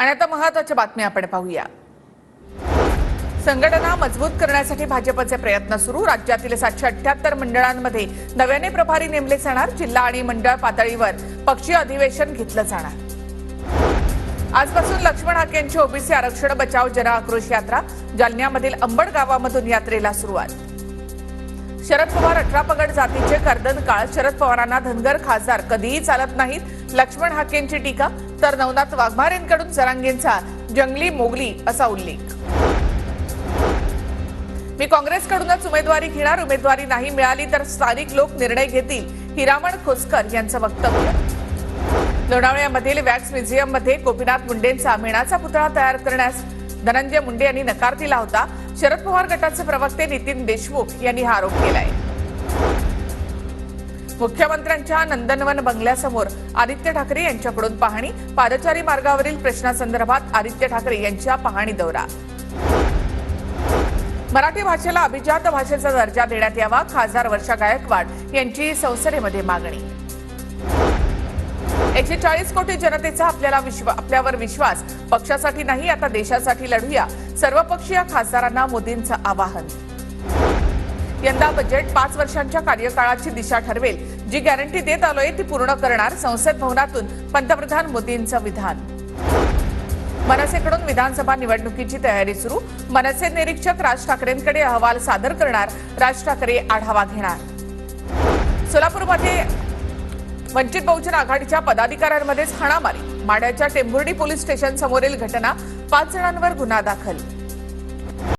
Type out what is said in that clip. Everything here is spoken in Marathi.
आणि आता महत्त्वाच्या बातम्या आपण पाहूया। संघटना मजबूत करण्यासाठी भाजपचे प्रयत्न सुरू। राज्यातील 778 मंडळांमध्ये नव्याने प्रभारी नेमले जाणार। जिल्हा आणि मंडळ पातळीवर पक्षीय अधिवेशन घेतलं जाणार। आजपासून लक्ष्मण हाकेंची ओबीसी आरक्षण बचाव जन आक्रोश यात्रा। जालन्यामधील अंबड गावामधून यात्रेला सुरुवात। शरद पवार 18 पगड जातीचे कर्दनकाळ। शरद पवारांना धनगर खासदार कधीही चालत नाहीत, लक्ष्मण हाकेंची टीका। तर नवनाथ वाघमारेंकडून जरांगेंचा जंगली मोगली असा उल्लेख। मी काँग्रेसकडूनच उमेदवारी घेणार, उमेदवारी नाही मिळाली तर स्थानिक लोक निर्णय घेतील, हिरामण खोसकर यांचं वक्तव्य। लोणावळ्यामधील वॅक्स म्युझियममध्ये गोपीनाथ मुंडेंचा मेणाचा पुतळा तयार करण्यास धनंजय मुंडे यांनी नकार दिला होता। शरद पवार गटाचे प्रवक्ते नितीन देशमुख यांनी हा आरोप केलाय। मुख्यमंत्र्यांच्या नंदनवन बंगल्यासमोर आदित्य ठाकरे यांच्याकडून पाहणी। पादचारी मार्गावरील प्रश्नासंदर्भात आदित्य ठाकरे यांच्या पाहणी दौरा। मराठी भाषेला अभिजात भाषेचा दर्जा देण्यात यावा, खासदार वर्षा गायकवाड यांची संसदेमध्ये मागणी। 140 कोटी जनतेचा आपल्यावर विश्वास, पक्षासाठी नाही आता देशासाठी लढूया, सर्वपक्षीय खासदारांना मोदींचं आवाहन। यंदा बजेट 5 वर्षांच्या कार्यकाळाची दिशा ठरवेल, जी गॅरंटी देत आलोय ती पूर्ण करणार, संसद भवनातून पंतप्रधान मोदींचं विधान। मनसेकडून विधानसभा निवडणुकीची तयारी सुरू। मनसे निरीक्षक राज ठाकरेंकडे अहवाल सादर करणार, राज ठाकरे आढावा घेणार। सोलापूरमध्ये वंचित बहुजन आघाडीच्या पदाधिकाऱ्यांमध्येच हाणामारी। माढ्याच्या टेंभुर्णी पोलीस स्टेशन समोरील घटना, 5 जणांवर गुन्हा दाखल।